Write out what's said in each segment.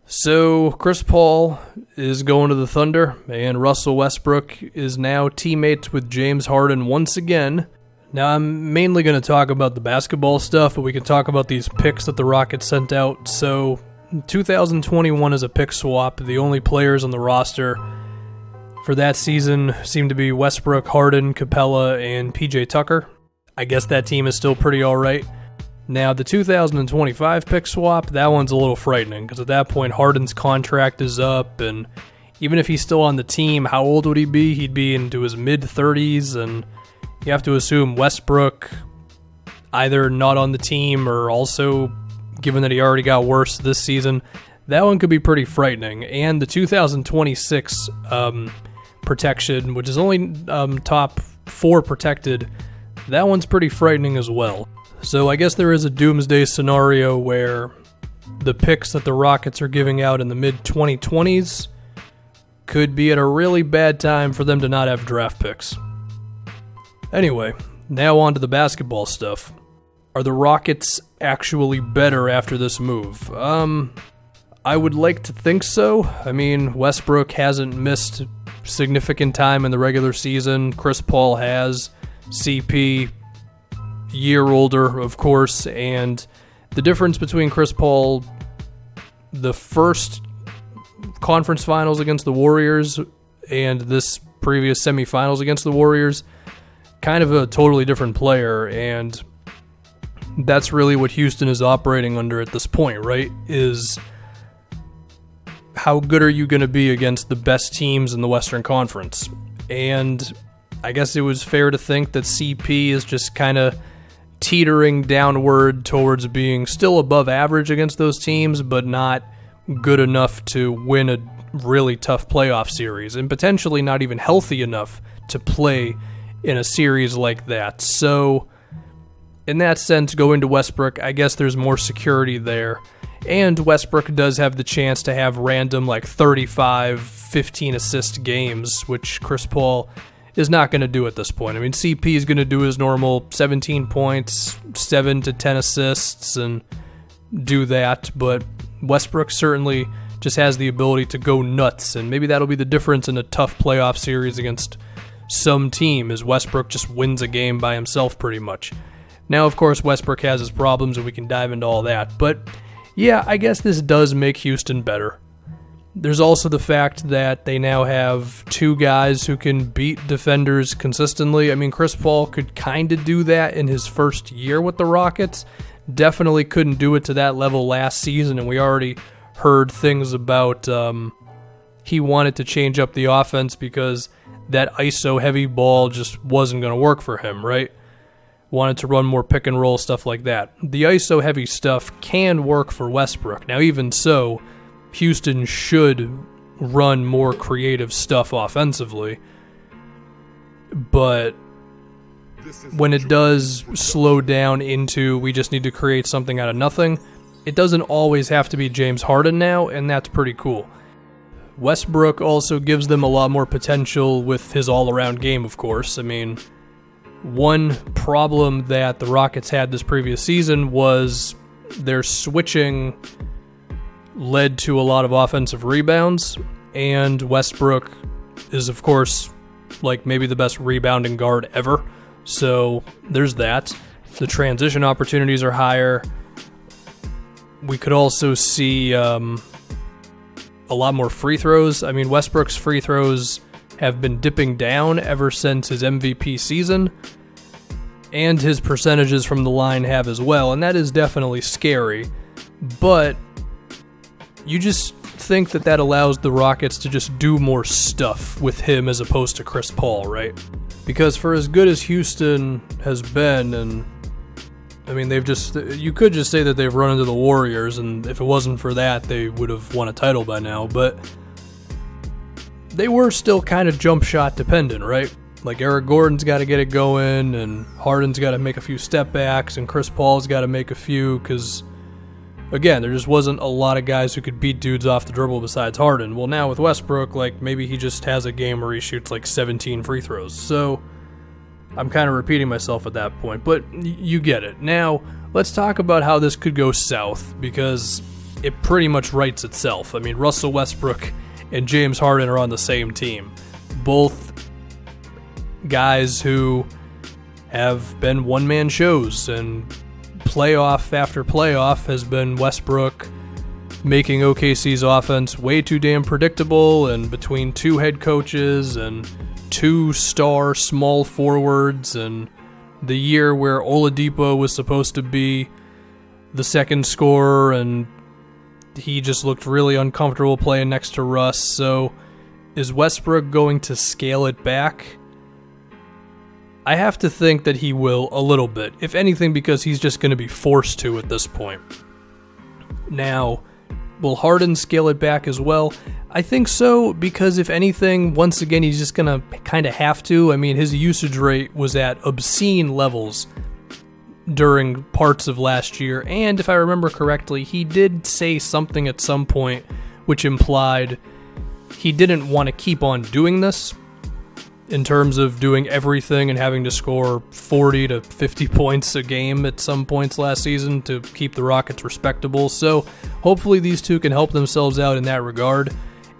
So Chris Paul is going to the Thunder, and Russell Westbrook is now teammates with James Harden once again. Now, I'm mainly going to talk about the basketball stuff, but we can talk about these picks that the Rockets sent out. So 2021 is a pick swap. The only players on the roster for that season seem to be Westbrook, Harden, Capella, and PJ Tucker. I guess that team is still pretty all right. Now, the 2025 pick swap, that one's a little frightening, because at that point, Harden's contract is up, and even if he's still on the team, how old would he be? He'd be into his mid-30s, and you have to assume Westbrook either not on the team, or also, given that he already got worse this season, that one could be pretty frightening. And the 2026 protection, which is only top 4 protected, that one's pretty frightening as well. So I guess there is a doomsday scenario where the picks that the Rockets are giving out in the mid-2020s could be at a really bad time for them to not have draft picks. Anyway, now on to the basketball stuff. Are the Rockets actually better after this move? I would like to think so. I mean, Westbrook hasn't missed significant time in the regular season. Chris Paul has. CP, year older, of course, and the difference between Chris Paul, the first conference finals against the Warriors, and this previous semifinals against the Warriors, kind of a totally different player, and that's really what Houston is operating under at this point, right? Is how good are you going to be against the best teams in the Western Conference? And I guess it was fair to think that CP is just kind of teetering downward towards being still above average against those teams, but not good enough to win a really tough playoff series, and potentially not even healthy enough to play in a series like that. So, in that sense, going to Westbrook, I guess there's more security there. And Westbrook does have the chance to have random, 35, 15 assist games, which Chris Paul is not going to do at this point. I mean, CP is going to do his normal 17 points, 7 to 10 assists, and do that, but Westbrook certainly just has the ability to go nuts, and maybe that'll be the difference in a tough playoff series against some team, is Westbrook just wins a game by himself pretty much. Now, of course, Westbrook has his problems, and we can dive into all that, but yeah, I guess this does make Houston better. There's also the fact that they now have 2 guys who can beat defenders consistently. I mean, Chris Paul could kind of do that in his first year with the Rockets. Definitely couldn't do it to that level last season, and we already heard things about he wanted to change up the offense because that ISO-heavy ball just wasn't going to work for him, right? Wanted to run more pick-and-roll, stuff like that. The ISO-heavy stuff can work for Westbrook. Now, even so, Houston should run more creative stuff offensively, but when it does slow down into we just need to create something out of nothing, it doesn't always have to be James Harden now, and that's pretty cool. Westbrook also gives them a lot more potential with his all-around game, of course. I mean, one problem that the Rockets had this previous season was their switching led to a lot of offensive rebounds, and Westbrook is, of course, maybe the best rebounding guard ever, so there's that. The transition opportunities are higher. We could also see a lot more free throws. I mean, Westbrook's free throws have been dipping down ever since his MVP season, and his percentages from the line have as well, and that is definitely scary, but you just think that allows the Rockets to just do more stuff with him as opposed to Chris Paul, right? Because for as good as Houston has been, and I mean, you could just say that they've run into the Warriors, and if it wasn't for that, they would have won a title by now, but they were still kind of jump shot dependent, right? Eric Gordon's got to get it going, and Harden's got to make a few step backs, and Chris Paul's got to make a few, because again, there just wasn't a lot of guys who could beat dudes off the dribble besides Harden. Well, now with Westbrook, maybe he just has a game where he shoots 17 free throws. So I'm kind of repeating myself at that point, but you get it. Now, let's talk about how this could go south, because it pretty much writes itself. I mean, Russell Westbrook and James Harden are on the same team. Both guys who have been one-man shows, and playoff after playoff has been Westbrook making OKC's offense way too damn predictable, and between two head coaches and two star small forwards, and the year where Oladipo was supposed to be the second scorer and he just looked really uncomfortable playing next to Russ. So is Westbrook going to scale it back? I have to think that he will a little bit, if anything, because he's just going to be forced to at this point. Now, will Harden scale it back as well? I think so, because if anything, once again, he's just going to kind of have to. I mean, his usage rate was at obscene levels during parts of last year, and if I remember correctly, he did say something at some point which implied he didn't want to keep on doing this, in terms of doing everything and having to score 40 to 50 points a game at some points last season to keep the Rockets respectable. So hopefully these two can help themselves out in that regard.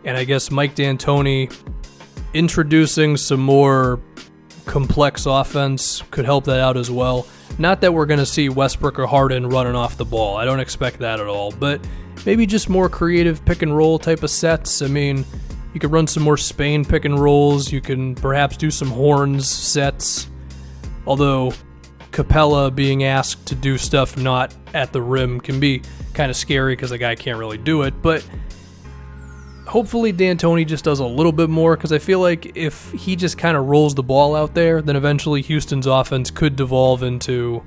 And I guess Mike D'Antoni introducing some more complex offense could help that out as well. Not that we're going to see Westbrook or Harden running off the ball. I don't expect that at all. But maybe just more creative pick and roll type of sets. I mean, you could run some more Spain pick and rolls. You can perhaps do some horns sets. Although Capella being asked to do stuff not at the rim can be kind of scary because the guy can't really do it. But hopefully D'Antoni just does a little bit more, because I feel like if he just kind of rolls the ball out there, then eventually Houston's offense could devolve into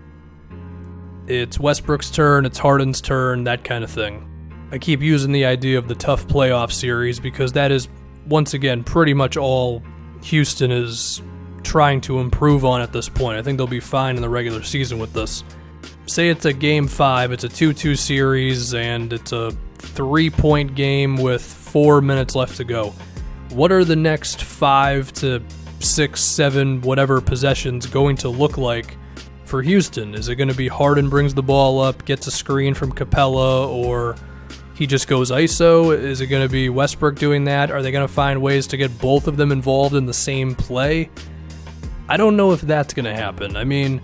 it's Westbrook's turn, it's Harden's turn, that kind of thing. I keep using the idea of the tough playoff series because that is, once again, pretty much all Houston is trying to improve on at this point. I think they'll be fine in the regular season with this. Say it's a Game 5, it's a 2-2 series, and it's a 3-point game with 4 minutes left to go. What are the next 5 to 6, 7, whatever possessions going to look like for Houston? Is it going to be Harden brings the ball up, gets a screen from Capella, or he just goes ISO? Is it going to be Westbrook doing that? Are they going to find ways to get both of them involved in the same play? I don't know if that's going to happen. I mean,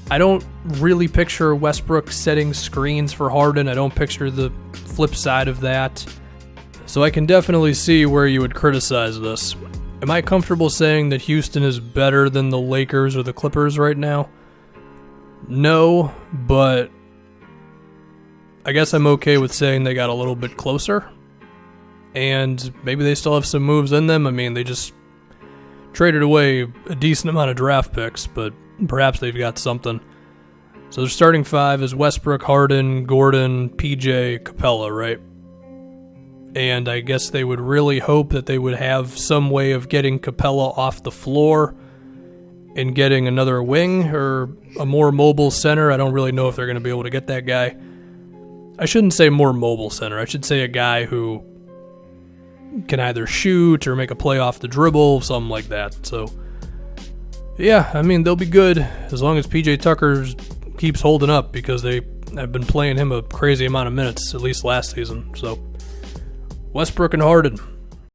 I don't really picture Westbrook setting screens for Harden. I don't picture the flip side of that. So I can definitely see where you would criticize this. Am I comfortable saying that Houston is better than the Lakers or the Clippers right now? No, but I guess I'm okay with saying they got a little bit closer. And maybe they still have some moves in them. I mean, they just traded away a decent amount of draft picks, but perhaps they've got something. So their starting 5 is Westbrook, Harden, Gordon, PJ, Capella, right? And I guess they would really hope that they would have some way of getting Capella off the floor and getting another wing or a more mobile center. I don't really know if they're going to be able to get that guy. I shouldn't say more mobile center. I should say a guy who can either shoot or make a play off the dribble, something like that. So, yeah, I mean, they'll be good as long as PJ Tucker keeps holding up, because they have been playing him a crazy amount of minutes, at least last season. So, Westbrook and Harden.